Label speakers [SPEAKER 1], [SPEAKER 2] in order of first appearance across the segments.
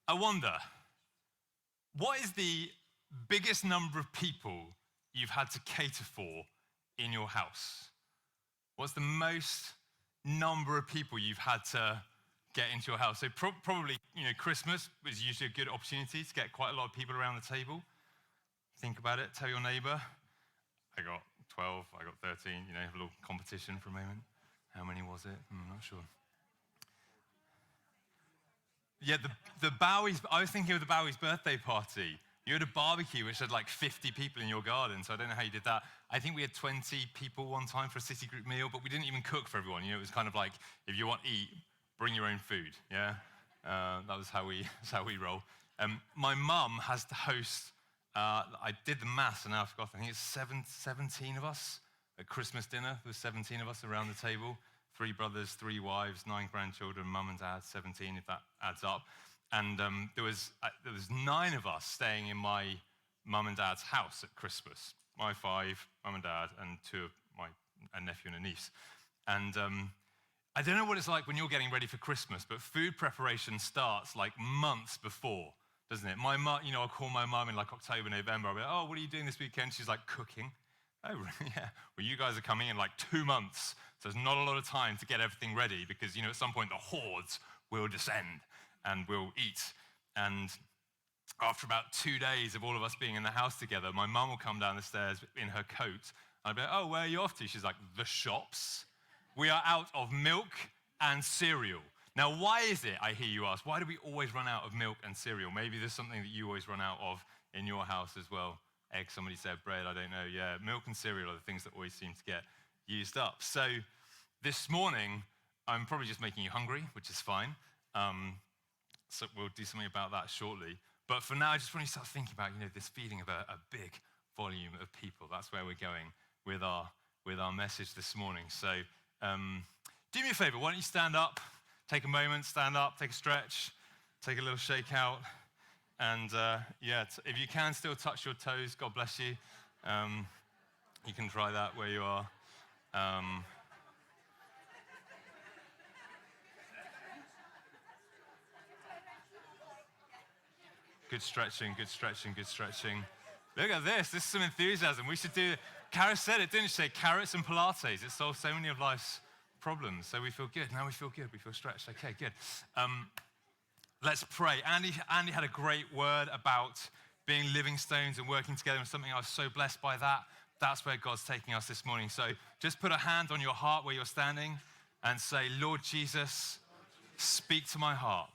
[SPEAKER 1] I wonder, what is the biggest number of people you've had to cater for in your house? What's the most number of people you've had to get into your house? So probably, Christmas was usually a good opportunity to get quite a lot of people around the table. Think about it, tell your neighbor, I got 12, I got 13, a little competition for a moment. How many was it? I'm not sure. Yeah, the Bowie's, I was thinking of the Bowie's birthday party. You had a barbecue which had like 50 people in your garden, so I don't know how you did that. I think we had 20 people one time for a city group meal, but we didn't even cook for everyone. It was kind of like, if you want to eat, bring your own food, yeah? That was how we roll. My mum has to host, I did the maths and now I've forgotten, I think it's 17 of us at Christmas dinner. There was 17 of us around the table. 3 brothers, 3 wives, 9 grandchildren, mum and dad, 17 if that adds up. And there was 9 of us staying in my mum and dad's house at Christmas. My 5, mum and dad, and 2 of a nephew and a niece. And I don't know what it's like when you're getting ready for Christmas, but food preparation starts like months before, doesn't it? My mum, I'll call my mum in like October, November. I'll be like, oh, what are you doing this weekend? She's like, cooking. Oh, yeah. Well, you guys are coming in like 2 months, so there's not a lot of time to get everything ready because, at some point the hordes will descend and we'll eat. And after about 2 days of all of us being in the house together, my mum will come down the stairs in her coat. I'd be like, oh, where are you off to? She's like, the shops. We are out of milk and cereal. Now, why is it, I hear you ask, why do we always run out of milk and cereal? Maybe there's something that you always run out of in your house as well. Egg, somebody said bread, I don't know. Yeah, milk and cereal are the things that always seem to get used up. So this morning, I'm probably just making you hungry, which is fine. So we'll do something about that shortly. But for now, I just want you to start thinking about, this feeling of a big volume of people. That's where we're going with our message this morning. So do me a favor, why don't you stand up, take a moment, stand up, take a stretch, take a little shake out. And if you can still touch your toes, God bless you. You can try that where you are. Good stretching, good stretching, good stretching. Look at this. This is some enthusiasm. We should do, Kara said it, didn't she? Say carrots and Pilates. It solves so many of life's problems. So we feel good. Now we feel good. We feel stretched. Okay, good. Let's pray. Andy had a great word about being living stones and working together, and something I was so blessed by that. That's where God's taking us this morning. So just put a hand on your heart where you're standing and say, Lord Jesus, speak to my heart.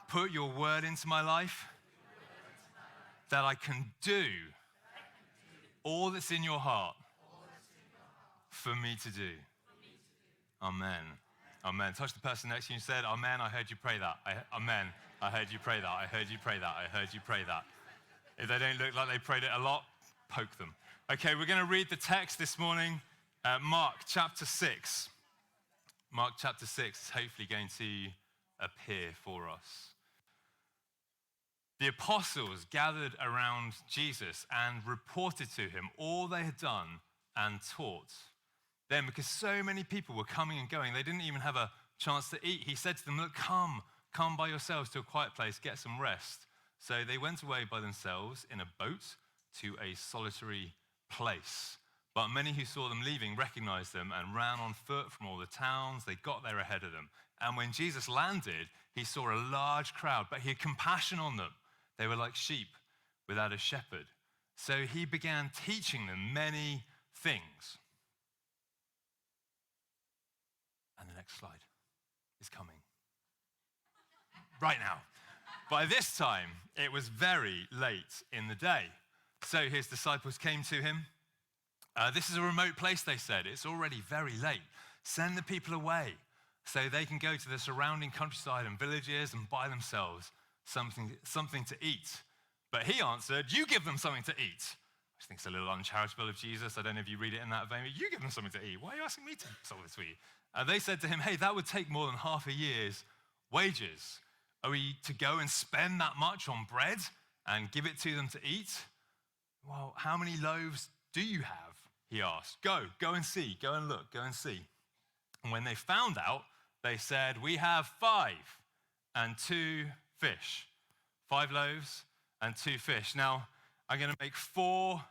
[SPEAKER 1] Put your word into my life that I can do all that's in your heart for me to do. Amen. Amen. Touch the person next to you and said, Amen, I heard you pray that. Amen, I heard you pray that. I heard you pray that. I heard you pray that. If they don't look like they prayed it a lot, poke them. Okay, we're going to read the text this morning, Mark chapter 6. Mark chapter 6 is hopefully going to appear for us. The apostles gathered around Jesus and reported to him all they had done and taught. Then, because so many people were coming and going, they didn't even have a chance to eat. He said to them, look, come by yourselves to a quiet place, get some rest. So they went away by themselves in a boat to a solitary place. But many who saw them leaving recognized them and ran on foot from all the towns. They got there ahead of them. And when Jesus landed, he saw a large crowd, but he had compassion on them. They were like sheep without a shepherd. So he began teaching them many things. And the next slide is coming right now. By this time, it was very late in the day. So his disciples came to him. This is a remote place, they said. It's already very late. Send the people away so they can go to the surrounding countryside and villages and buy themselves something to eat. But he answered, you give them something to eat. I think it's a little uncharitable of Jesus. I don't know if you read it in that vein, but you give them something to eat. Why are you asking me to solve this for you? They said to him, hey, that would take more than half a year's wages. Are we to go and spend that much on bread and give it to them to eat? Well, how many loaves do you have? He asked. Go and see, go and look, go and see. And when they found out, they said, we have 5 and 2 fish. 5 loaves and 2 fish. Now, I'm going to make 4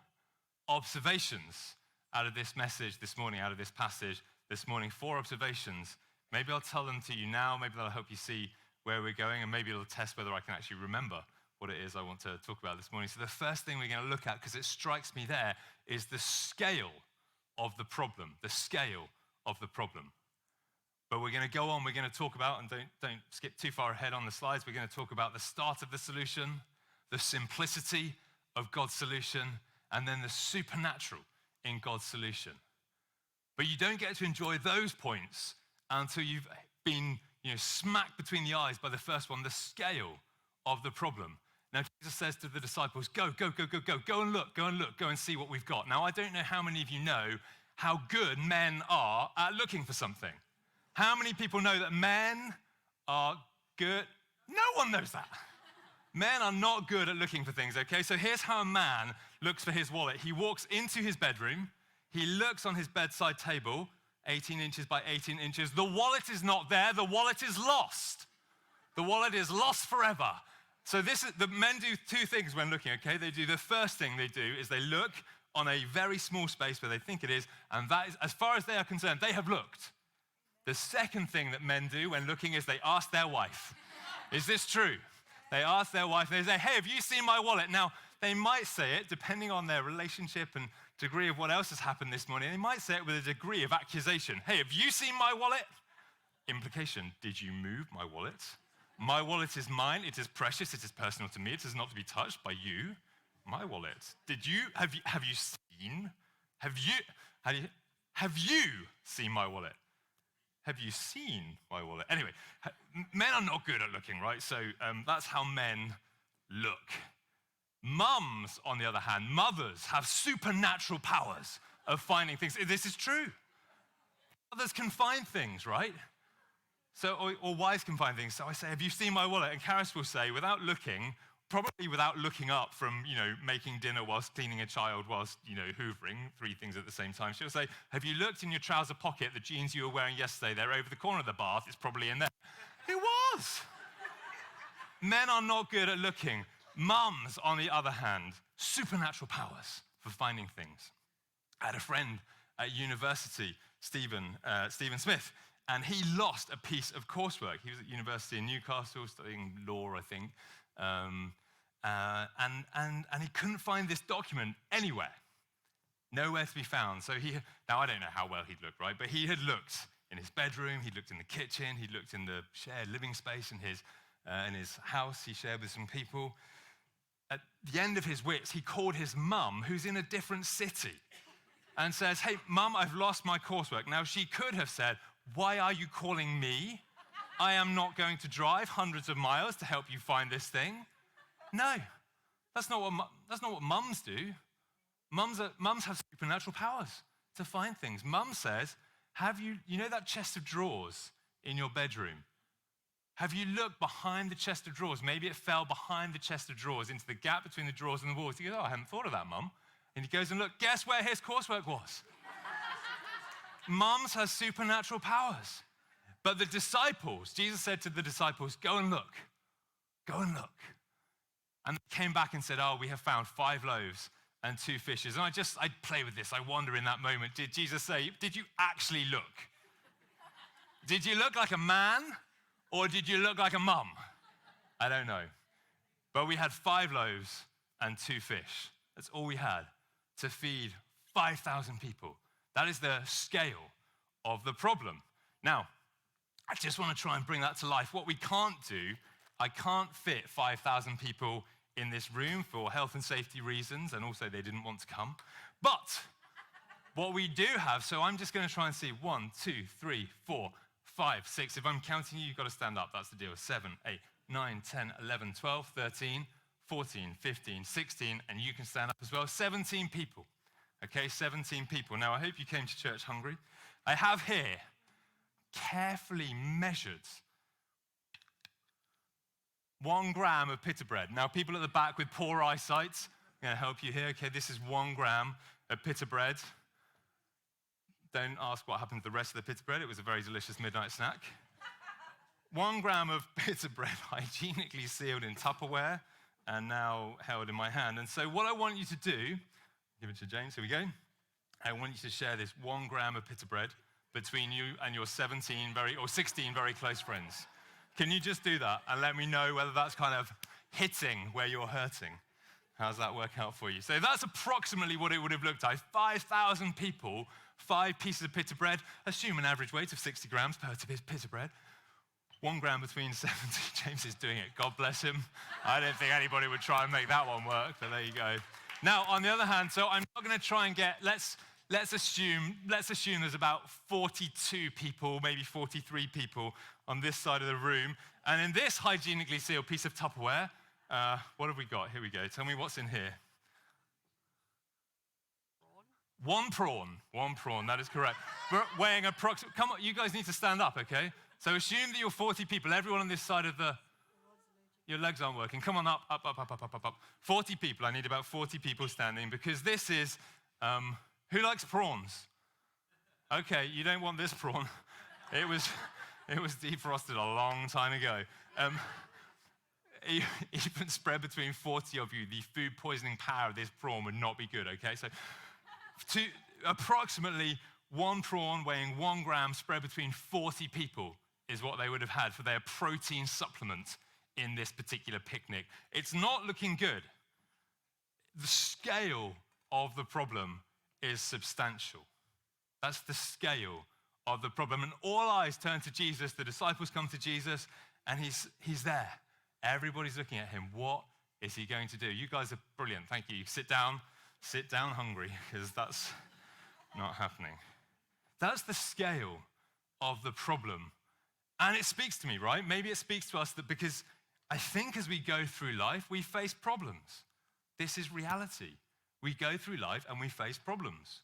[SPEAKER 1] observations out of this message this morning, out of this passage this morning. 4 observations. Maybe I'll tell them to you now. Maybe that'll help you see where we're going, and maybe it'll test whether I can actually remember what it is I want to talk about this morning. So the first thing we're going to look at, because it strikes me there, is the scale of the problem. The scale of the problem. But we're going to go on, we're going to talk about, and don't skip too far ahead on the slides, we're going to talk about the start of the solution, the simplicity of God's solution, and then the supernatural in God's solution. But you don't get to enjoy those points until you've been smacked between the eyes by the first one, the scale of the problem. Now, Jesus says to the disciples, go and look, go and see what we've got. Now, I don't know how many of you know how good men are at looking for something. How many people know that men are good? No one knows that. Men are not good at looking for things, okay? So here's how a man looks for his wallet. He walks into his bedroom. He looks on his bedside table, 18 inches by 18 inches. The wallet is not there. The wallet is lost. The wallet is lost forever. So the men do 2 things when looking, okay? The first thing they do is they look on a very small space where they think it is, and that is, as far as they are concerned, they have looked. The second thing that men do when looking is they ask their wife, is this true? They ask their wife, and they say, hey, have you seen my wallet? Now, they might say it, depending on their relationship and degree of what else has happened this morning, they might say it with a degree of accusation. Hey, have you seen my wallet? Implication, did you move my wallet? My wallet is mine, it is precious, it is personal to me, it is not to be touched by you. My wallet. Have you seen my wallet? Have you seen my wallet? Anyway, men are not good at looking, right? So that's how men look. Mums, on the other hand, mothers have supernatural powers of finding things. This is true. Mothers can find things, right? So, or wives can find things. So I say, have you seen my wallet? And Karis will say, without looking, probably without looking up from, making dinner whilst cleaning a child whilst, hoovering, 3 things at the same time. She'll say, have you looked in your trouser pocket, the jeans you were wearing yesterday, they're over the corner of the bath, it's probably in there. It was. Men are not good at looking. Mums, on the other hand, supernatural powers for finding things. I had a friend at university, Stephen Smith, and he lost a piece of coursework. He was at university in Newcastle studying law, I think. And he couldn't find this document anywhere, nowhere to be found. So now I don't know how well he'd looked, right? But he had looked in his bedroom, he looked in the kitchen, he looked in the shared living space in his house he shared with some people. At the end of his wits, he called his mum, who's in a different city, and says, hey, Mum, I've lost my coursework. Now, she could have said, why are you calling me? I am not going to drive hundreds of miles to help you find this thing. No, that's not what mums do. Mums have supernatural powers to find things. Mum says, you know that chest of drawers in your bedroom? Have you looked behind the chest of drawers? Maybe it fell behind the chest of drawers into the gap between the drawers and the walls. He goes, oh, I hadn't thought of that, Mum. And he goes and look, guess where his coursework was? Mums has supernatural powers. But the disciples, Jesus said to the disciples, go and look. Go and look. And they came back and said, oh, we have found 5 loaves and 2 fishes. And I'd play with this. I wonder in that moment, did Jesus say, did you actually look? Did you look like a man or did you look like a mum? I don't know. But we had 5 loaves and 2 fish. That's all we had to feed 5,000 people. That is the scale of the problem. Now, I just want to try and bring that to life. What we can't do, I can't fit 5,000 people in this room for health and safety reasons, and also they didn't want to come. But what we do have, so I'm just going to try and see 1, 2, 3, 4, 5, 6. If I'm counting you, you've got to stand up. That's the deal. 7, 8, 9, 10, 11, 12, 13, 14, 15, 16, and you can stand up as well. 17 people. Okay, 17 people. Now, I hope you came to church hungry. I have here carefully measured 1 gram of pita bread. Now, people at the back with poor eyesight, I'm going to help you here. Okay, this is 1 gram of pita bread. Don't ask what happened to the rest of the pita bread. It was a very delicious midnight snack. 1 gram of pita bread hygienically sealed in Tupperware and now held in my hand. And so what I want you to do, give it to James, here we go. I want you to share this 1 gram of pita bread between you and your 16 very close friends. Can you just do that and let me know whether that's kind of hitting where you're hurting? How's that work out for you? So that's approximately what it would have looked like. 5,000 people, 5 pieces of pita bread, assume an average weight of 60 grams per pita bread. 1 gram between 70. James is doing it. God bless him. I don't think anybody would try and make that one work, but there you go. Now, on the other hand, so I'm not going to try and get, let's assume there's about 42 people, maybe 43 people on this side of the room. And in this hygienically sealed piece of Tupperware, what have we got? Here we go. Tell me what's in here. Prawn. One prawn, that is correct. Weighing approximately, come on, you guys need to stand up, okay? So assume that you're 40 people, everyone on this side of your legs aren't working. Come on, up. 40 people, I need about 40 people standing because this is, who likes prawns? Okay, you don't want this prawn. It was defrosted a long time ago. Even spread between 40 of you, the food poisoning power of this prawn would not be good, okay? So approximately 1 prawn weighing 1 gram spread between 40 people is what they would have had for their protein supplement in this particular picnic. It's not looking good. The scale of the problem is substantial. That's the scale of the problem. And all eyes turn to Jesus. The disciples come to Jesus, and he's there. Everybody's looking at him. What is he going to do? You guys are brilliant. Thank you. Sit down hungry, because that's not happening. That's the scale of the problem. And it speaks to me, right? Maybe it speaks to us that because I think as we go through life, we face problems. This is reality. We go through life and we face problems.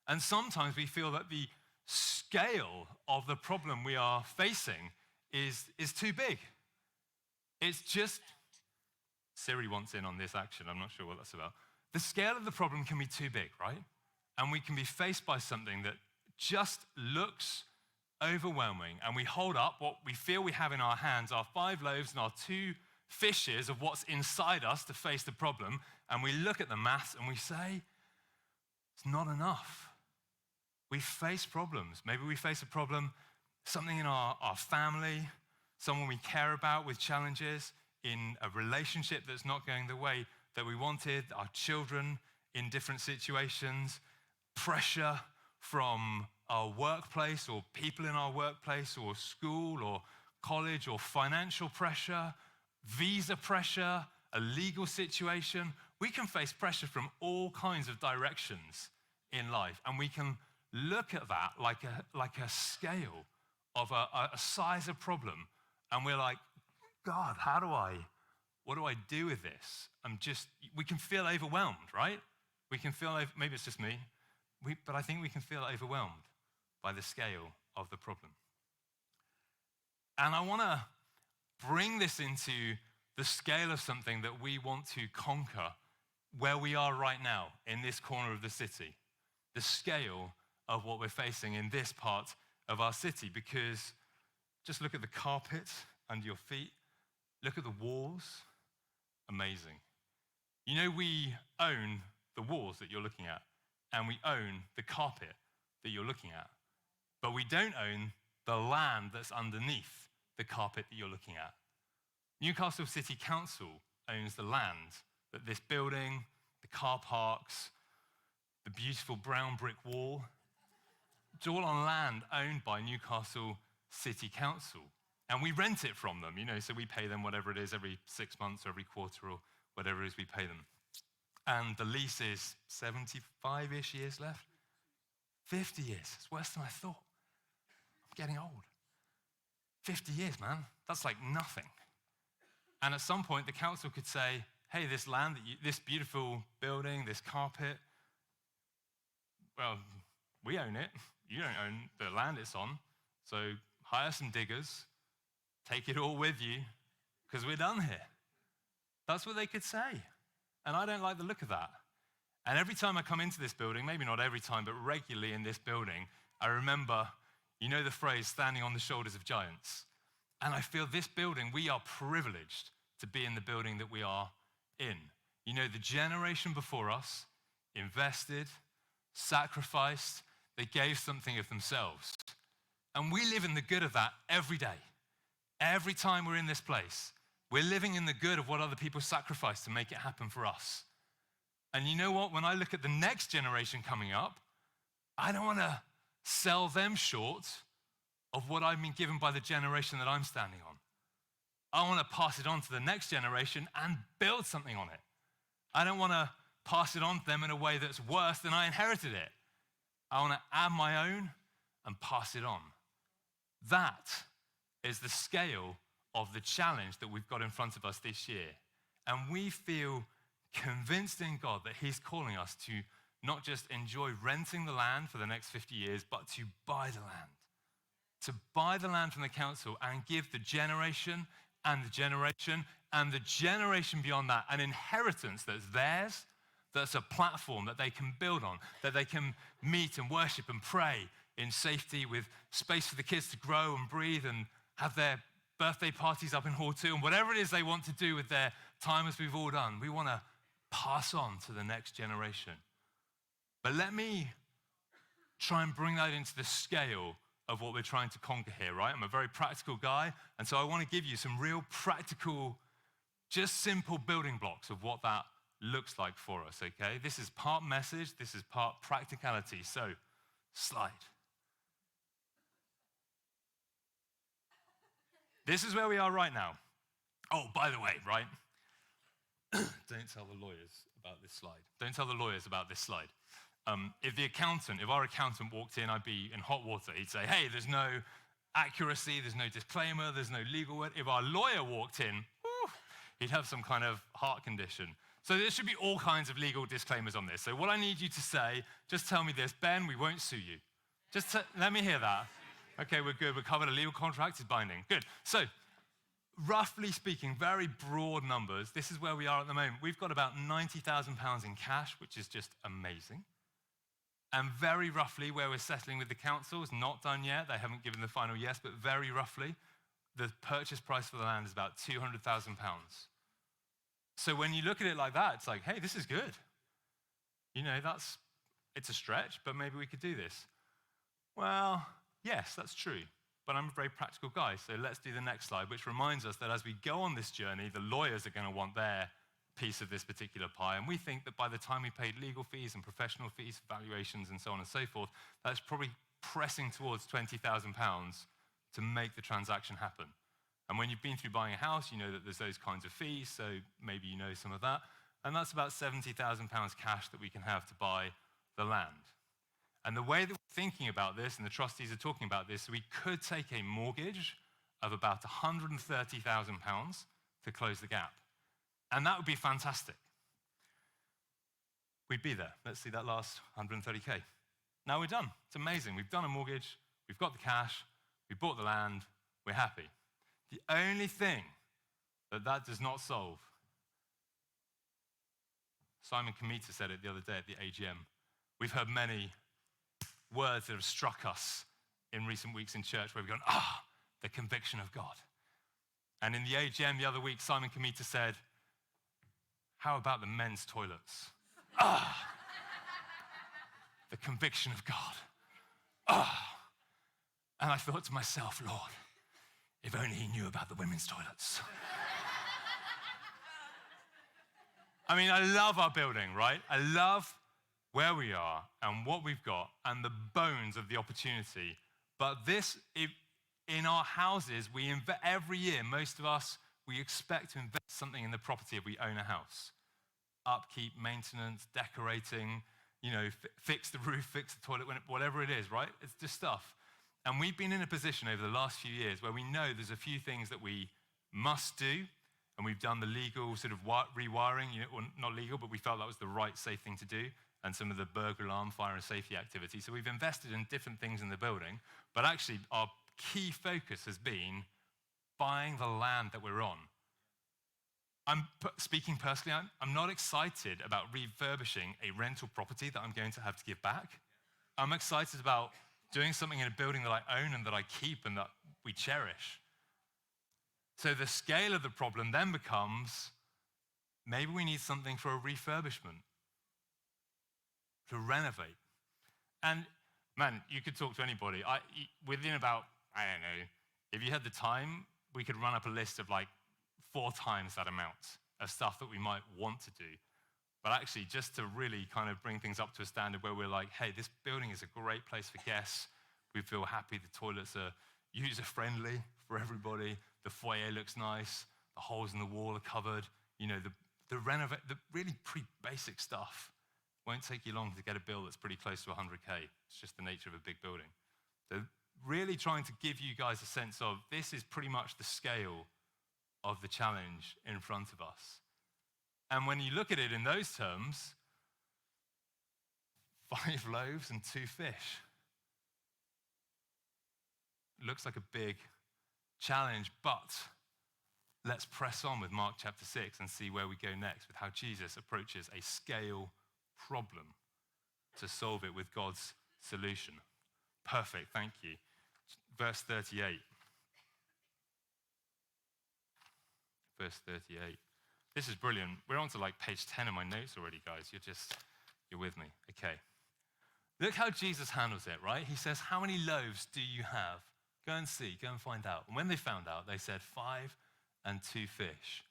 [SPEAKER 1] And sometimes we feel that the scale of the problem we are facing is too big. It's just, Siri wants in on this action. I'm not sure what that's about. The scale of the problem can be too big, right? And we can be faced by something that just looks overwhelming, and we hold up what we feel we have in our hands, our 5 loaves and our 2 fishes of what's inside us to face the problem, and we look at the maths and we say, it's not enough. We face problems. Maybe we face a problem, something in our family, someone we care about with challenges, in a relationship that's not going the way that we wanted, our children in different situations, pressure from our workplace or people in our workplace or school or college or financial pressure, visa pressure, a legal situation. We can face pressure from all kinds of directions in life, and we can look at that like a scale of a size of problem, and we're like, God, what do I do with this? We can feel overwhelmed, right? We can feel, maybe it's just me, but I think we can feel overwhelmed by the scale of the problem. And I want to bring this into the scale of something that we want to conquer where we are right now in this corner of the city, the scale of what we're facing in this part of our city, because just look at the carpet under your feet, look at the walls, amazing. You know, we own the walls that you're looking at, and we own the carpet that you're looking at, but we don't own the land that's underneath the carpet that you're looking at. Newcastle City Council owns the land that this building, the car parks, the beautiful brown brick wall, it's all on land owned by Newcastle City Council. And we rent it from them, so we pay them whatever it is every 6 months or every quarter or whatever it is we pay them. And the lease is 75-ish years left. 50 years, it's worse than I thought. I'm getting old. 50 years, man, that's like nothing. And at some point, the council could say, hey, this land, this beautiful building, this carpet, well, we own it. You don't own the land it's on. So hire some diggers, take it all with you, because we're done here. That's what they could say. And I don't like the look of that. And every time I come into this building, maybe not every time, but regularly in this building, I remember, the phrase, standing on the shoulders of giants. And I feel this building, we are privileged to be in the building that we are in. You know, the generation before us invested, sacrificed, they gave something of themselves. And we live in the good of that every day. Every time we're in this place, we're living in the good of what other people sacrificed to make it happen for us. And you know what? When I look at the next generation coming up, I don't want to sell them short of what I've been given by the generation that I'm standing on. I want to pass it on to the next generation and build something on it. I don't want to pass it on to them in a way that's worse than I inherited it. I want to add my own and pass it on. That is the scale of the challenge that we've got in front of us this year. And we feel convinced in God that he's calling us to not just enjoy renting the land for the next 50 years, but to buy the land. To buy the land from the council and give the generation and the generation and the generation beyond that an inheritance that's theirs, that's a platform that they can build on, that they can meet and worship and pray in safety with space for the kids to grow and breathe and have their birthday parties up in Hall 2 and whatever it is they want to do with their time as we've all done. We want to pass on to the next generation. But let me try and bring that into the scale of what we're trying to conquer here, right? I'm a very practical guy, and so I want to give you some real practical, just simple building blocks of what that looks like for us, okay? This is part message, this is part practicality. So, slide. This is where we are right now. Oh, by the way, right? Don't tell the lawyers about this slide. Don't tell the lawyers about this slide. If our accountant walked in, I'd be in hot water. He'd say, hey, there's no accuracy, there's no disclaimer, there's no legal word. If our lawyer walked in, he'd have some kind of heart condition. So there should be all kinds of legal disclaimers on this. So what I need you to say, just tell me this, Ben, we won't sue you. Just let me hear that. Okay, we're good. We're covered. A legal contract is binding. Good. So roughly speaking, very broad numbers, this is where we are at the moment. We've got about £90,000 in cash, which is just amazing. And very roughly, where we're settling with the council is not done yet. They haven't given the final yes, but very roughly, the purchase price for the land is about £200,000. So when you look at it like that, it's like, hey, this is good. You know, it's a stretch, but maybe we could do this. Well, yes, that's true. But I'm a very practical guy, so let's do the next slide, which reminds us that as we go on this journey, the lawyers are going to want their piece of this particular pie. And we think that by the time we paid legal fees and professional fees, valuations, and so on and so forth, that's probably pressing towards £20,000 to make the transaction happen. And when you've been through buying a house, you know that there's those kinds of fees, so maybe you know some of that. And that's about £70,000 cash that we can have to buy the land. And the way that we're thinking about this, and the trustees are talking about this, we could take a mortgage of about £130,000 to close the gap. And that would be fantastic. We'd be there. Let's see that last 130K. Now we're done. It's amazing. We've done a mortgage. We've got the cash. We bought the land. We're happy. The only thing that does not solve, Simon Kamita said it the other day at the AGM. We've heard many words that have struck us in recent weeks in church where we've gone, the conviction of God. And in the AGM the other week, Simon Kamita said, how about the men's toilets? The conviction of God. And I thought to myself, Lord, if only he knew about the women's toilets. I mean, I love our building, right? I love where we are and what we've got and the bones of the opportunity. But in our houses, every year, most of us, we expect to invest something in the property if we own a house. Upkeep, maintenance, decorating, fix the roof, fix the toilet, whatever it is, right? It's just stuff. And we've been in a position over the last few years where we know there's a few things that we must do, and we've done the legal sort of rewiring, or not legal, but we felt that was the right, safe thing to do, and some of the burglar alarm, fire and safety activity. So we've invested in different things in the building, but actually our key focus has been buying the land that we're on. I'm speaking personally, I'm not excited about refurbishing a rental property that I'm going to have to give back. I'm excited about doing something in a building that I own and that I keep and that we cherish. So the scale of the problem then becomes, maybe we need something for a refurbishment, to renovate. And man, you could talk to anybody. Within about, I don't know, if you had the time, we could run up a list of like 4 times that amount of stuff that we might want to do. But actually, just to really kind of bring things up to a standard where we're like, hey, this building is a great place for guests. We feel happy the toilets are user-friendly for everybody. The foyer looks nice. The holes in the wall are covered. You know, the really pretty basic stuff won't take you long to get a bill that's pretty close to 100K. It's just the nature of a big building. So really trying to give you guys a sense of this is pretty much the scale of the challenge in front of us. And when you look at it in those terms, 5 loaves and 2 fish. Looks like a big challenge, but let's press on with Mark chapter 6 and see where we go next with how Jesus approaches a scale problem to solve it with God's solution. Perfect, thank you. Verse 38. Verse 38. This is brilliant. We're on to like page 10 of my notes already, guys. You're with me. Okay. Look how Jesus handles it, right? He says, how many loaves do you have? Go and see, go and find out. And when they found out, they said 5 and 2 fish.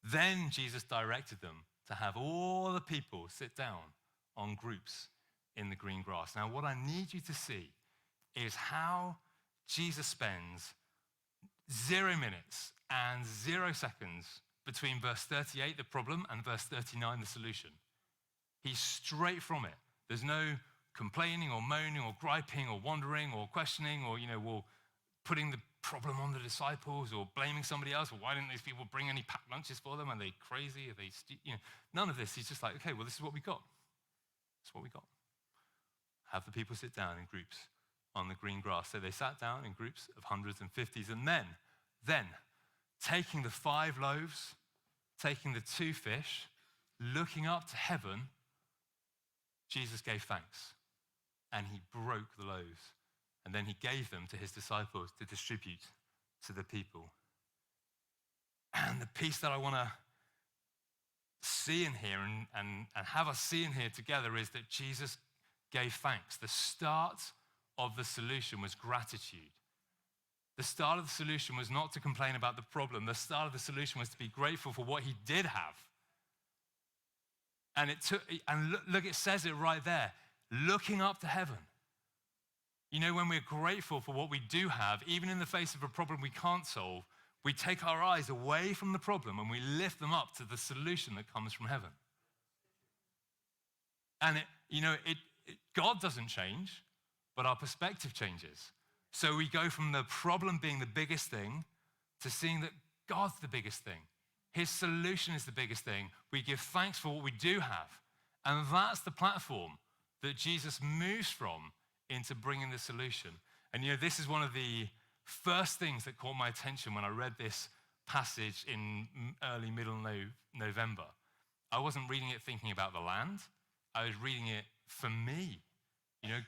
[SPEAKER 1] Then Jesus directed them to have all the people sit down on groups in the green grass. Now, what I need you to see is how Jesus spends 0 minutes and 0 seconds between verse 38, the problem, and verse 39, the solution. He's straight from it. There's no complaining or moaning or griping or wondering or questioning or, putting the problem on the disciples or blaming somebody else. Or why didn't these people bring any packed lunches for them? Are they crazy? Are they, none of this. He's just like, okay, well, this is what we got. That's what we got. Have the people sit down in groups on the green grass. So they sat down in groups of hundreds and fifties. And then taking the 5 loaves, taking the 2 fish, looking up to heaven, Jesus gave thanks. And he broke the loaves. And then he gave them to his disciples to distribute to the people. And the piece that I want to see in here and have us see in here together is that Jesus gave thanks. The start of the solution was gratitude. The start of the solution was not to complain about the problem. The start of the solution was to be grateful for what he did have. And look, it says it right there, looking up to heaven. When we're grateful for what we do have, even in the face of a problem we can't solve, we take our eyes away from the problem and we lift them up to the solution that comes from heaven. And God doesn't change, but our perspective changes. So we go from the problem being the biggest thing to seeing that God's the biggest thing. His solution is the biggest thing. We give thanks for what we do have. And that's the platform that Jesus moves from into bringing the solution. And this is one of the first things that caught my attention when I read this passage in early, middle November. I wasn't reading it thinking about the land. I was reading it for me.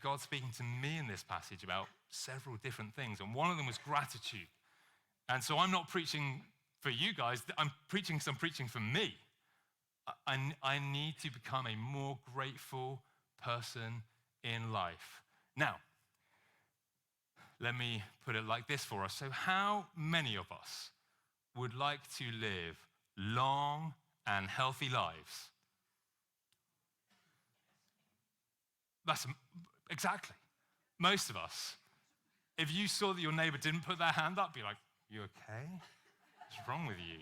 [SPEAKER 1] God speaking to me in this passage about several different things. And one of them was gratitude. And so I'm not preaching for you guys. I'm preaching for me. I need to become a more grateful person in life. Now, let me put it like this for us. So how many of us would like to live long and healthy lives? That's exactly. Most of us. If you saw that your neighbor didn't put their hand up, be like, you okay? What's wrong with you?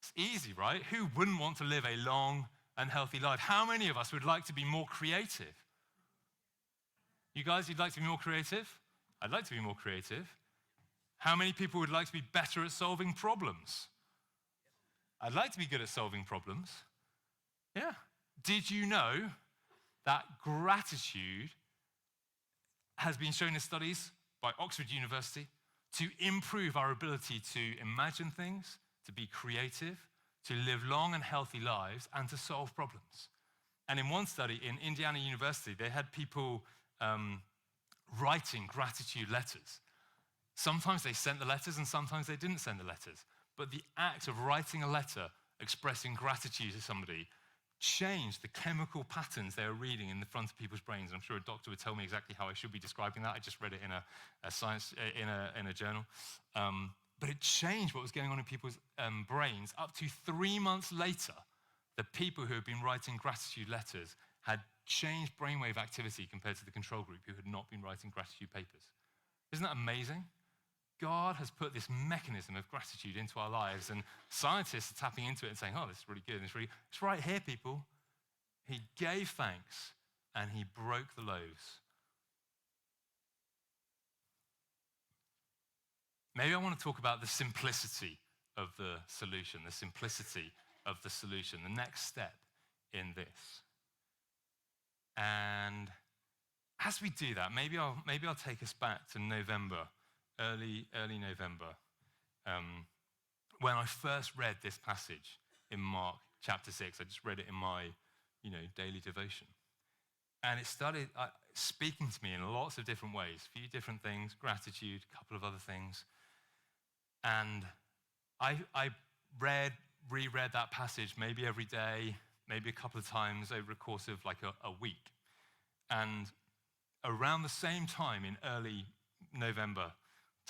[SPEAKER 1] It's easy, right? Who wouldn't want to live a long and healthy life? How many of us would like to be more creative? You guys, you'd like to be more creative? I'd like to be more creative. How many people would like to be better at solving problems? I'd like to be good at solving problems. Yeah. Did you know that gratitude has been shown in studies by Oxford University to improve our ability to imagine things, to be creative, to live long and healthy lives, and to solve problems? And in one study in Indiana University, they had people writing gratitude letters. Sometimes they sent the letters and sometimes they didn't send the letters. But the act of writing a letter expressing gratitude to somebody changed the chemical patterns they were reading in the front of people's brains. I'm sure a doctor would tell me exactly how I should be describing that. I just read it in a science in a journal. But it changed what was going on in people's brains. Up to 3 months later, the people who had been writing gratitude letters had changed brainwave activity compared to the control group who had not been writing gratitude papers. Isn't that amazing? God has put this mechanism of gratitude into our lives, and scientists are tapping into it and saying, oh, this is really good. It's right here, people. He gave thanks and he broke the loaves. Maybe I want to talk about the simplicity of the solution, the next step in this. And as we do that, maybe I'll take us back to November, early November, when I first read this passage in Mark chapter 6. I just read it in my, daily devotion. And it started speaking to me in lots of different ways, a few different things, gratitude, a couple of other things. And I reread that passage maybe every day, maybe a couple of times over the course of like a week. And around the same time in early November,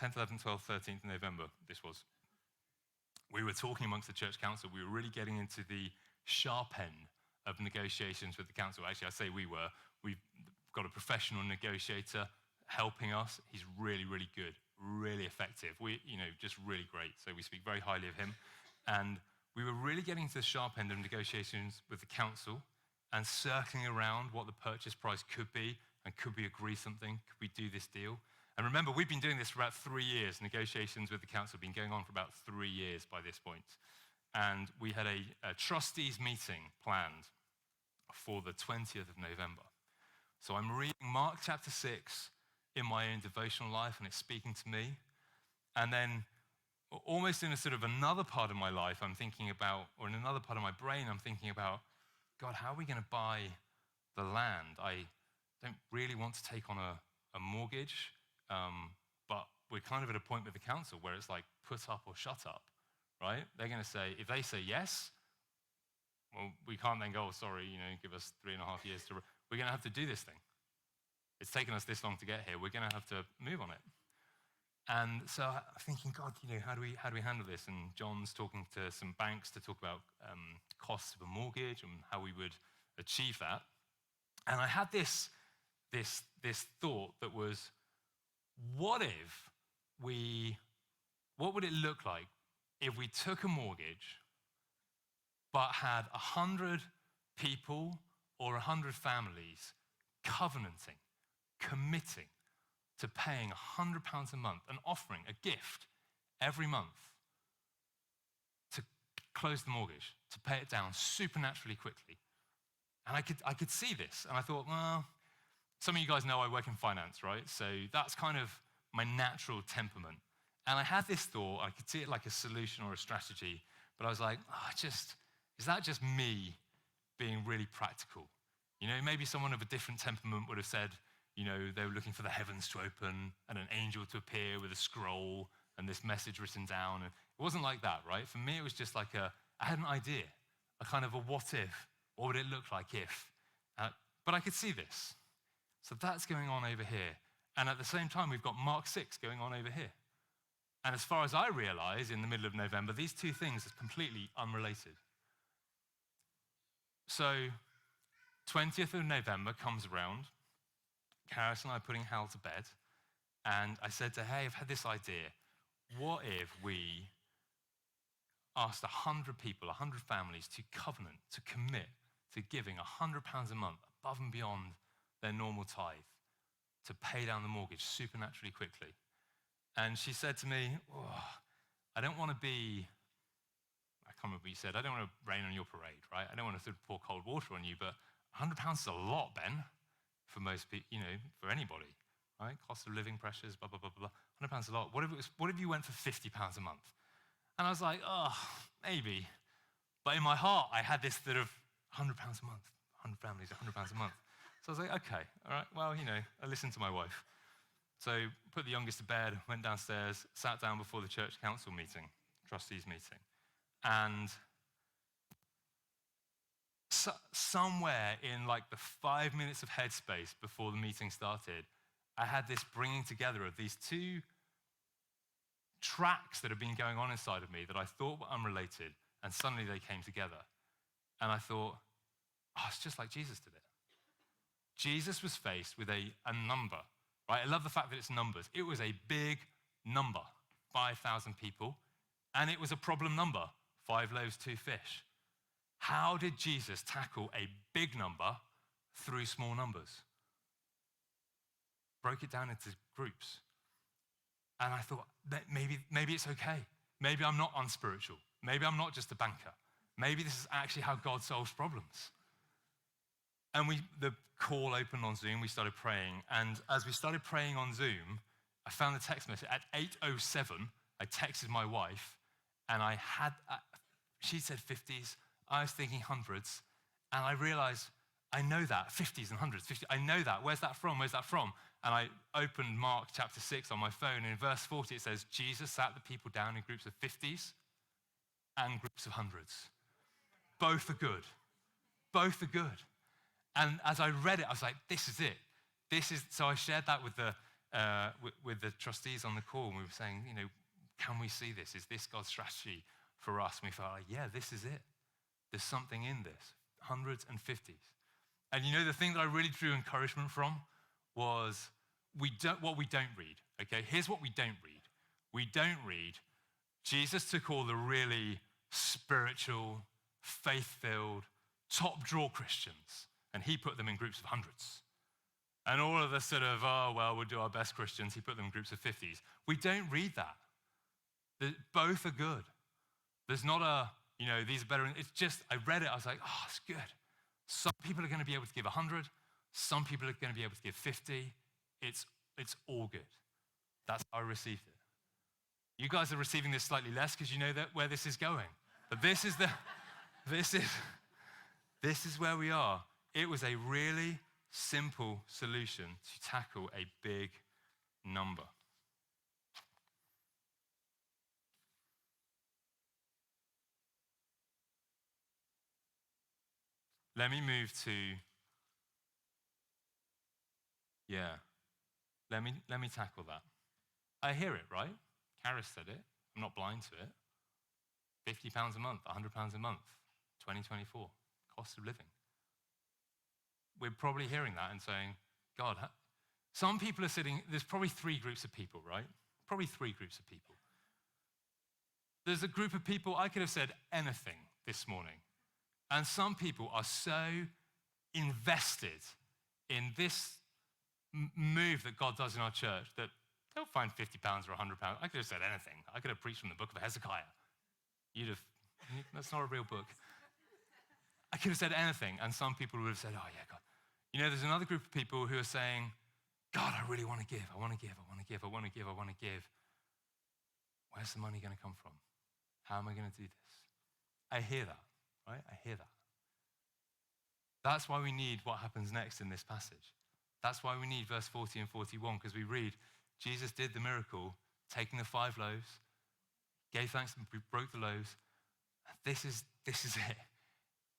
[SPEAKER 1] 10th, 11th, 12th, 13th November, this was, we were talking amongst the church council. We were really getting into the sharp end of negotiations with the council. Actually, I say we were. We've got a professional negotiator helping us. He's really, really good, really effective. Just really great. So we speak very highly of him. And we were really getting to the sharp end of negotiations with the council and circling around what the purchase price could be, and could we agree something? Could we do this deal? And remember, we've been doing this for about 3 years. Negotiations with the council have been going on for about 3 years by this point. And we had a trustees meeting planned for the 20th of November. So I'm reading Mark chapter 6 in my own devotional life, and it's speaking to me. And then almost in a sort of another part of my life, I'm thinking about, or in another part of my brain, I'm thinking about, God, how are we going to buy the land? I don't really want to take on a mortgage, but we're kind of at a point with the council where it's like, put up or shut up, right? They're going to say, if they say yes, well, we can't then go, oh, sorry, give us 3.5 years to, we're going to have to do this thing. It's taken us this long to get here. We're going to have to move on it. And so I'm thinking, God, how do we handle this? And John's talking to some banks to talk about costs of a mortgage and how we would achieve that. And I had this thought that was, what would it look like if we took a mortgage but had 100 people or 100 families covenanting, committing to paying £100 a month, an offering, a gift every month to close the mortgage, to pay it down supernaturally quickly. And I could see this, and I thought, well, some of you guys know I work in finance, right? So that's kind of my natural temperament. And I had this thought, I could see it like a solution or a strategy, but I was like, is that just me being really practical? Maybe someone of a different temperament would have said, they were looking for the heavens to open and an angel to appear with a scroll and this message written down. And it wasn't like that, right? For me, it was just like I had an idea, a kind of a what if. What would it look like if? But I could see this. So that's going on over here. And at the same time, we've got Mark 6 going on over here. And as far as I realize, in the middle of November, these two things are completely unrelated. So 20th of November comes around. Karis and I are putting Hal to bed, and I said to her, hey, I've had this idea. What if we asked 100 people, 100 families to covenant, to commit to giving £100 a month above and beyond their normal tithe to pay down the mortgage supernaturally quickly? And she said to me, I don't want to be, I can't remember what you said, I don't want to rain on your parade, right? I don't want to sort of pour cold water on you, but £100 is a lot, Ben. For most people, for anybody, right? Cost of living pressures, blah, blah, blah, blah. £100 a lot. What if you went for £50 a month? And I was like, maybe. But in my heart, I had this sort of £100 a month, 100 families, £100 a month. So I was like, okay, all right, well, I listened to my wife. So put the youngest to bed, went downstairs, sat down before the church council meeting, trustees meeting. And somewhere in like the 5 minutes of headspace before the meeting started, I had this bringing together of these two tracks that had been going on inside of me that I thought were unrelated, and suddenly they came together. And I thought, oh, it's just like Jesus did it. Jesus was faced with a number, right? I love the fact that it's numbers. It was a big number, 5,000 people, and it was a problem number, 5 loaves, 2 fish. How did Jesus tackle a big number through small numbers? Broke it down into groups. And I thought, that maybe it's okay. Maybe I'm not unspiritual. Maybe I'm not just a banker. Maybe this is actually how God solves problems. And the call opened on Zoom. We started praying. And as we started praying on Zoom, I found the text message. At 8:07, I texted my wife, and she said 50s. I was thinking hundreds. And I realized, I know that, 50s and hundreds. 50, I know that. Where's that from? Where's that from? And I opened Mark chapter 6 on my phone, and in verse 40 it says, Jesus sat the people down in groups of 50s and groups of hundreds. Both are good. Both are good. And as I read it, I was like, this is it. So I shared that with the trustees on the call, and we were saying, can we see this? Is this God's strategy for us? And we felt like, yeah, this is it. There's something in this, hundreds and 50s. And the thing that I really drew encouragement from was what we don't read, okay? Here's what we don't read. We don't read, Jesus took all the really spiritual, faith-filled, top-draw Christians, and he put them in groups of hundreds. And all of the sort of, we'll do our best Christians, he put them in groups of 50s. We don't read that. Both are good. There's not these are better. It's just, I read it, I was like, it's good. Some people are going to be able to give 100. Some people are going to be able to give 50. It's all good. That's how I received it. You guys are receiving this slightly less because you know that where this is going. But this is where we are. It was a really simple solution to tackle a big number. Let me move to, let me tackle that. I hear it, right? Karis said it. I'm not blind to it. £50 a month, £100 a month, 2024, cost of living. We're probably hearing that and saying, God, some people are sitting, there's probably 3 groups of people, right? Probably 3 groups of people. There's a group of people, I could have said anything this morning. And some people are so invested in this move that God does in our church that they'll find £50 or £100. I could have said anything. I could have preached from the book of Hezekiah. That's not a real book. I could have said anything, and some people would have said, oh yeah, God. There's another group of people who are saying, God, I really want to give. I want to give. I want to give. I want to give. I want to give. Where's the money going to come from? How am I going to do this? I hear that. Right? I hear that. That's why we need what happens next in this passage. That's why we need verse 40 and 41, because we read, Jesus did the miracle, taking the 5 loaves, gave thanks and broke the loaves. This is it.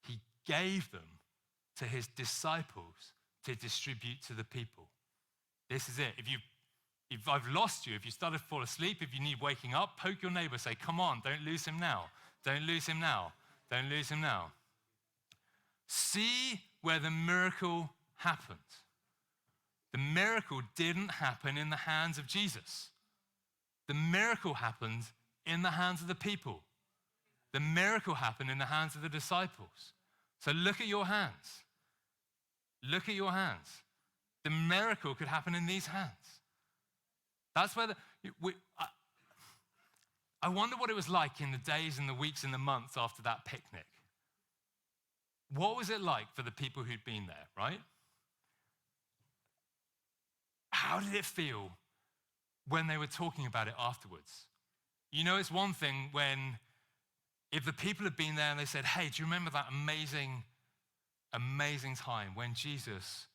[SPEAKER 1] He gave them to his disciples to distribute to the people. This is it. If I've lost you, if you started to fall asleep, if you need waking up, poke your neighbor, say, come on, don't lose him now. Don't lose him now. Don't lose him now. See where the miracle happened. The miracle didn't happen in the hands of Jesus. The miracle happened in the hands of the people. The miracle happened in the hands of the disciples. So look at your hands. Look at your hands. The miracle could happen in these hands. That's where I wonder what it was like in the days and the weeks and the months after that picnic. What was it like for the people who'd been there, right? How did it feel when they were talking about it afterwards? It's one thing if the people had been there and they said, hey, do you remember that amazing, amazing time when Jesus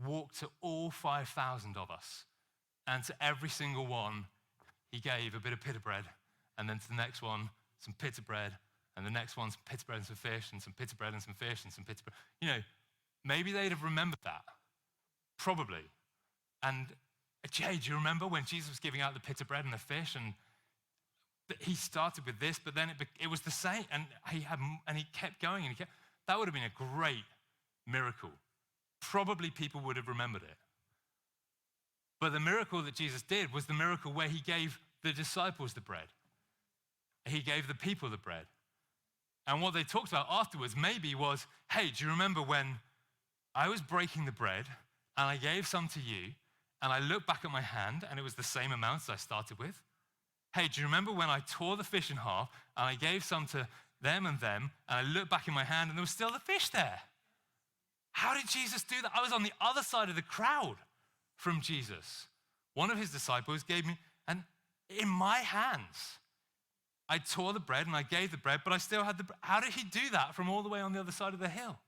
[SPEAKER 1] walked to all 5,000 of us And to every single one, he gave a bit of pita bread. And then to the next one, some pita bread. And the next one, some pita bread and some fish, and some pita bread and some fish, and some pita bread. You know, maybe they'd have remembered that. Probably. And Jay, do you remember when Jesus was giving out the pita bread and the fish? And he started with this, but then it was the same. And he kept going. That would have been a great miracle. Probably people would have remembered it. But the miracle that Jesus did was the miracle where he gave the disciples the bread. He gave the people the bread. And what they talked about afterwards maybe was, hey, do you remember when I was breaking the bread and I gave some to you and I looked back at my hand and it was the same amount as I started with? Hey, do you remember when I tore the fish in half and I gave some to them and I looked back in my hand and there was still the fish there? How did Jesus do that? I was on the other side of the crowd from Jesus. One of his disciples gave me, and in my hands, I tore the bread and I gave the bread, but I still had the bread. How did he do that from all the way on the other side of the hill?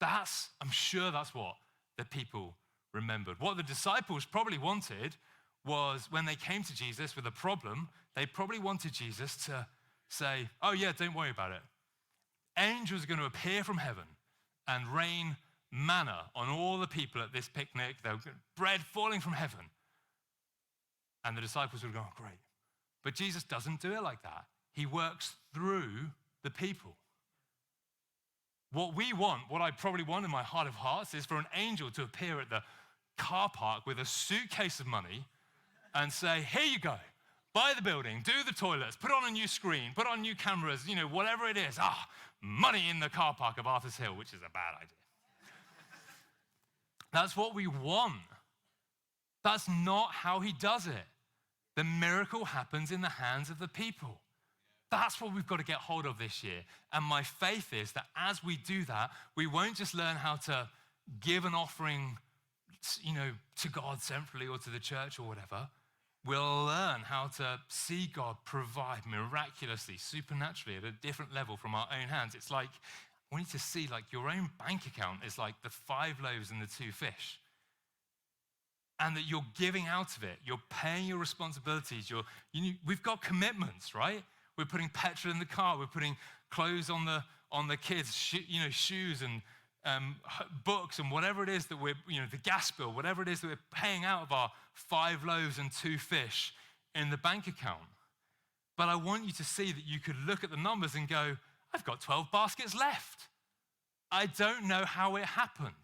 [SPEAKER 1] I'm sure that's what the people remembered. What the disciples probably wanted was when they came to Jesus with a problem, they probably wanted Jesus to say, oh yeah, don't worry about it. Angels are going to appear from heaven and rain manna on all the people at this picnic. There was bread falling from heaven. And the disciples would go, oh, great. But Jesus doesn't do it like that. He works through the people. What we want, what I probably want in my heart of hearts, is for an angel to appear at the car park with a suitcase of money and say, here you go, buy the building, do the toilets, put on a new screen, put on new cameras, whatever it is. Money in the car park of Arthur's Hill, which is a bad idea. That's what we want. That's not how he does it. The miracle happens in the hands of the people. That's what we've got to get hold of this year. And my faith is that as we do that, we won't just learn how to give an offering, to God centrally or to the church or whatever. We'll learn how to see God provide miraculously, supernaturally at a different level from our own hands. It's like, we need to see like your own bank account is like the 5 loaves and the 2 fish. And that you're giving out of it. You're paying your responsibilities. We've got commitments, right? We're putting petrol in the car. We're putting clothes on the kids, shoes and books and whatever it is that we're, the gas bill, whatever it is that we're paying out of our 5 loaves and 2 fish in the bank account. But I want you to see that you could look at the numbers and go, I've got 12 baskets left. I don't know how it happened,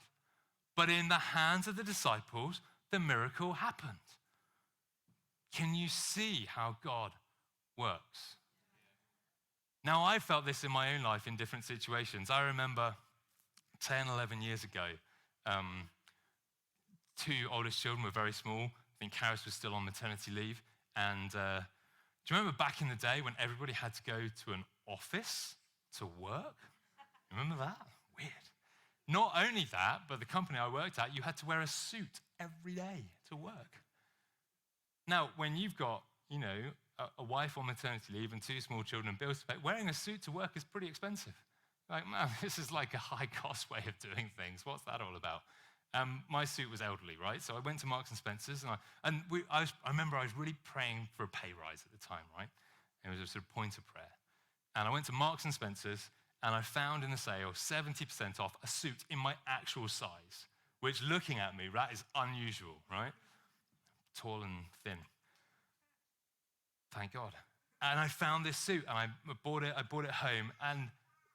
[SPEAKER 1] but in the hands of the disciples, the miracle happened. Can you see how God works? Now, I felt this in my own life in different situations. I remember 10, 11 years ago, 2 oldest children were very small. I think Karis was still on maternity leave. And do you remember back in the day when everybody had to go to an office to work? Remember that? Weird. Not only that, but the company I worked at, you had to wear a suit every day to work. Now, when you've got, a wife on maternity leave and 2 small children and bills to pay, wearing a suit to work is pretty expensive. Like, man, this is like a high-cost way of doing things. What's that all about? My suit was elderly, right? So I went to Marks and Spencer's, I remember I was really praying for a pay rise at the time, right? It was a sort of point of prayer. And I went to Marks and Spencer's, and I found in the sale 70% off a suit in my actual size, which looking at me, that is unusual, right? Tall and thin. Thank God. And I found this suit, and I bought it home, and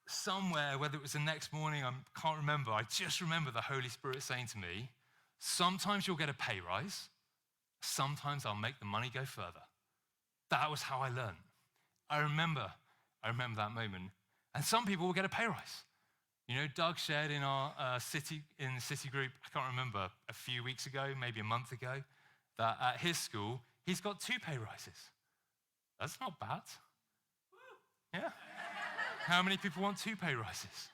[SPEAKER 1] somewhere, whether it was the next morning, I can't remember, I just remember the Holy Spirit saying to me, sometimes you'll get a pay rise, sometimes I'll make the money go further. That was how I learned. I remember that moment. And some people will get a pay rise. Doug shared in our city group, I can't remember, a few weeks ago, maybe a month ago, that at his school, he's got 2 pay rises. That's not bad. Yeah. How many people want 2 pay rises?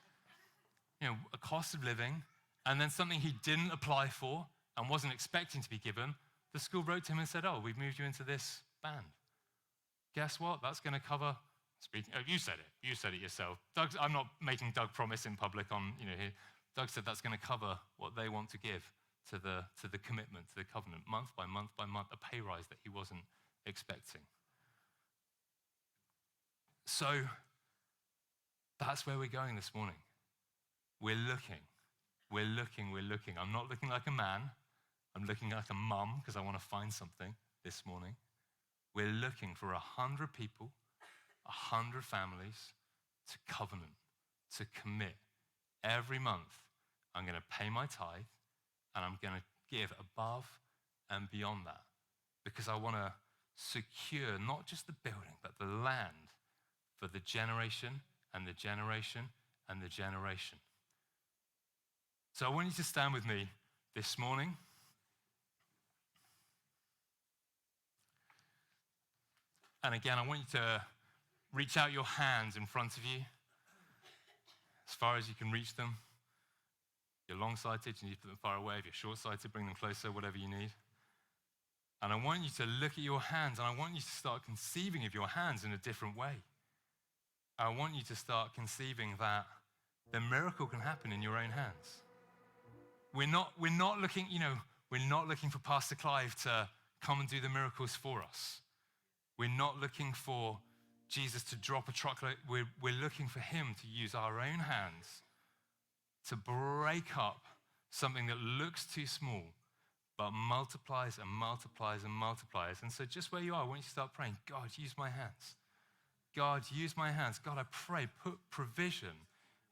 [SPEAKER 1] A cost of living, and then something he didn't apply for and wasn't expecting to be given. The school wrote to him and said, oh, we've moved you into this band. Guess what? That's going to cover... you said it. You said it yourself. I'm not making Doug promise in public on, here. Doug said that's going to cover what they want to give to the commitment, to the covenant, month by month by month, a pay rise that he wasn't expecting. So that's where we're going this morning. We're looking. I'm not looking like a man. I'm looking like a mum because I want to find something this morning. We're looking for 100 people, 100 families to covenant, to commit. Every month, I'm going to pay my tithe and I'm going to give above and beyond that because I want to secure not just the building, but the land for the generation and the generation and the generation. So I want you to stand with me this morning. And again, I want you to reach out your hands in front of you as far as you can reach them. If you're long-sighted, you need to put them far away. If you're short-sighted, bring them closer, whatever you need. And I want you to look at your hands, and I want you to start conceiving of your hands in a different way. I want you to start conceiving that the miracle can happen in your own hands. We're not looking, we're not looking for Pastor Clive to come and do the miracles for us. We're not looking for Jesus to drop a truckload. We're looking for him to use our own hands to break up something that looks too small, but multiplies and multiplies and multiplies. And so just where you are, I want you to start praying, God, use my hands. God, use my hands. God, I pray, put provision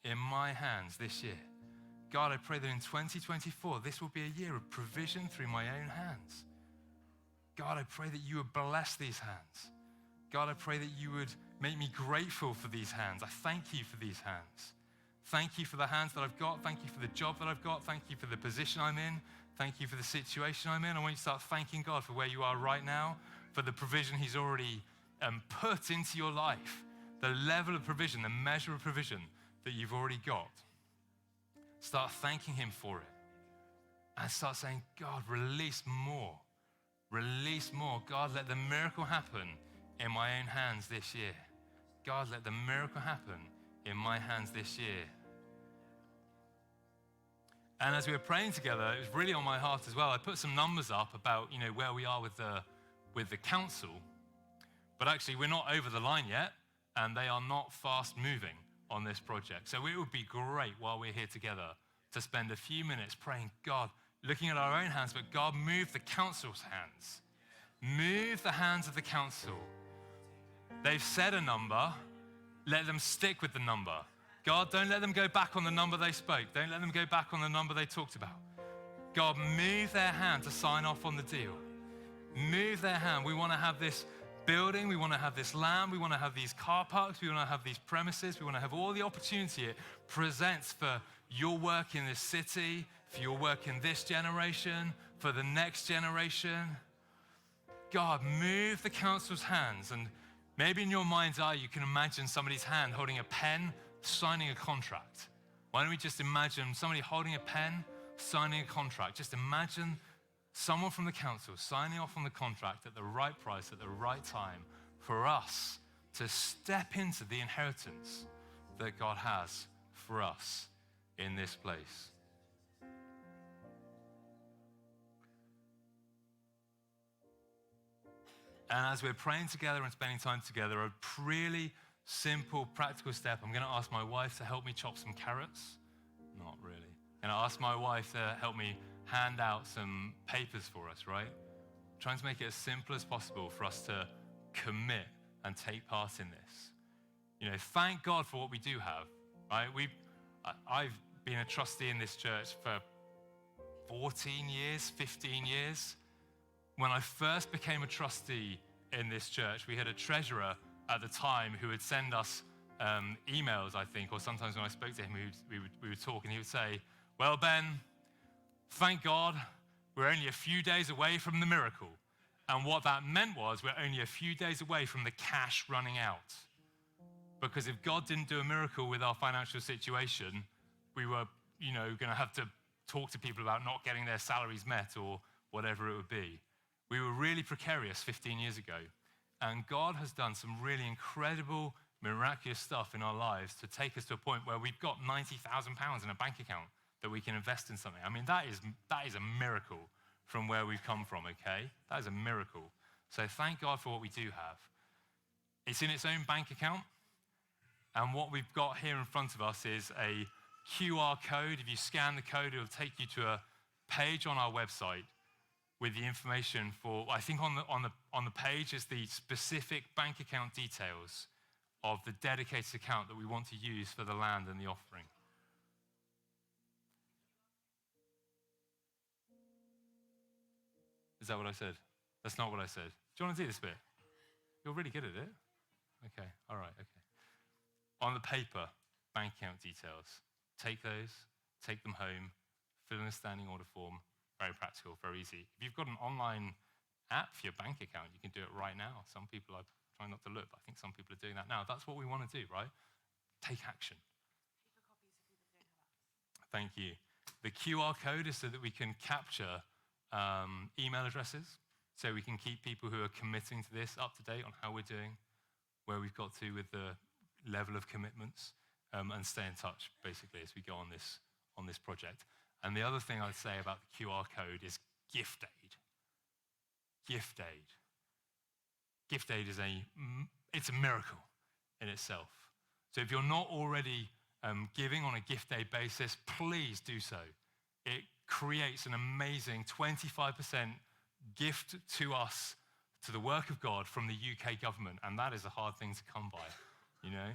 [SPEAKER 1] in my hands this year. God, I pray that in 2024, this will be a year of provision through my own hands. God, I pray that you would bless these hands. God, I pray that you would make me grateful for these hands. I thank you for these hands. Thank you for the hands that I've got. Thank you for the job that I've got. Thank you for the position I'm in. Thank you for the situation I'm in. I want you to start thanking God for where you are right now, for the provision he's already put into your life, the level of provision, the measure of provision that you've already got. Start thanking him for it. And start saying, God, release more. Release more. God, let the miracle happen in my own hands this year. God, let the miracle happen in my hands this year. And as we were praying together, it was really on my heart as well. I put some numbers up about, where we are with the council. But actually, we're not over the line yet, and they are not fast moving on this project. So it would be great while we're here together to spend a few minutes praying, God, looking at our own hands, but God, move the council's hands. Move the hands of the council. They've said a number. Let them stick with the number. God, don't let them go back on the number they spoke. Don't let them go back on the number they talked about. God, move their hand to sign off on the deal. Move their hand. We want to have this building. We want to have this land. We want to have these car parks. We want to have these premises. We want to have all the opportunity it presents for your work in this city, for your work in this generation, for the next generation. God, move the council's hands. And maybe in your mind's eye, you can imagine somebody's hand holding a pen, signing a contract. Why don't we just imagine somebody holding a pen, signing a contract? Just imagine someone from the council signing off on the contract at the right price, at the right time, for us to step into the inheritance that God has for us in this place. And as we're praying together and spending time together, a really simple, practical step. I'm going to ask my wife to help me chop some carrots. Not really. I'm going to ask my wife to help me hand out some papers for us, right? Trying to make it as simple as possible for us to commit and take part in this. Thank God for what we do have, right? I've been a trustee in this church for 14 years, 15 years. When I first became a trustee in this church, we had a treasurer at the time who would send us emails, I think, or sometimes when I spoke to him, we would talk, and he would say, well, Ben, thank God we're only a few days away from the miracle. And what that meant was we're only a few days away from the cash running out. Because if God didn't do a miracle with our financial situation, we were, going to have to talk to people about not getting their salaries met or whatever it would be. We were really precarious 15 years ago. And God has done some really incredible, miraculous stuff in our lives to take us to a point where we've got £90,000 in a bank account that we can invest in something. I mean, that is a miracle from where we've come from, okay? That is a miracle. So thank God for what we do have. It's in its own bank account. And what we've got here in front of us is a QR code. If you scan the code, it'll take you to a page on our website with the information for, I think on the page is the specific bank account details of the dedicated account that we want to use for the land and the offering. Is that what I said? That's not what I said. Do you want to do this bit? You're really good at it. Okay, all right, okay. On the paper, bank account details. Take those, take them home, fill in a standing order form. Very practical, very easy. If you've got an online app for your bank account, you can do it right now. Some people are trying not to look, but I think some people are doing that now. That's what we want to do, right? Take action.
[SPEAKER 2] Paper copies if people don't have apps.
[SPEAKER 1] Thank you. The QR code is so that we can capture email addresses, so we can keep people who are committing to this up to date on how we're doing, where we've got to with the level of commitments, and stay in touch, basically, as we go on this project. And the other thing I'd say about the QR code is gift aid. Gift aid. Gift aid is it's a miracle in itself. So if you're not already giving on a gift aid basis, please do so. It creates an amazing 25% gift to us, to the work of God from the UK government, and that is a hard thing to come by, you know?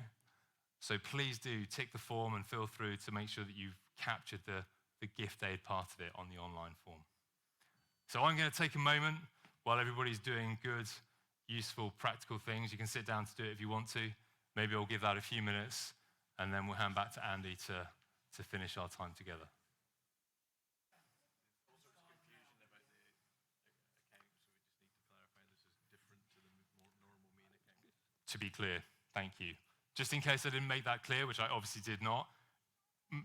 [SPEAKER 1] So please do tick the form and fill through to make sure that you've captured the gift aid part of it on the online form. So I'm going to take a moment while everybody's doing good, useful, practical things. You can sit down to do it if you want to. Maybe I'll give that a few minutes, and then we'll hand back to Andy to finish our time together.
[SPEAKER 3] All sorts of confusion about the account, so we just need to clarify this is different to the more normal main account.
[SPEAKER 1] To be clear, thank you. Just in case I didn't make that clear, which I obviously did not,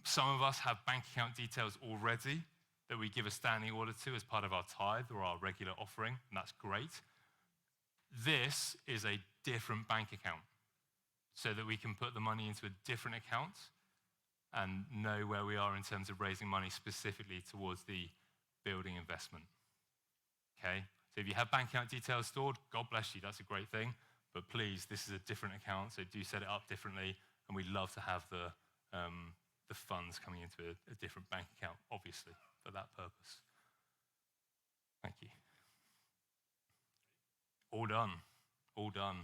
[SPEAKER 1] some of us have bank account details already that we give a standing order to as part of our tithe or our regular offering, and that's great. This is a different bank account so that we can put the money into a different account and know where we are in terms of raising money specifically towards the building investment. Okay? So if you have bank account details stored, God bless you, that's a great thing. But please, this is a different account, so do set it up differently, and we'd love to have the funds coming into a different bank account, obviously, for that purpose. Thank you. All done. All done.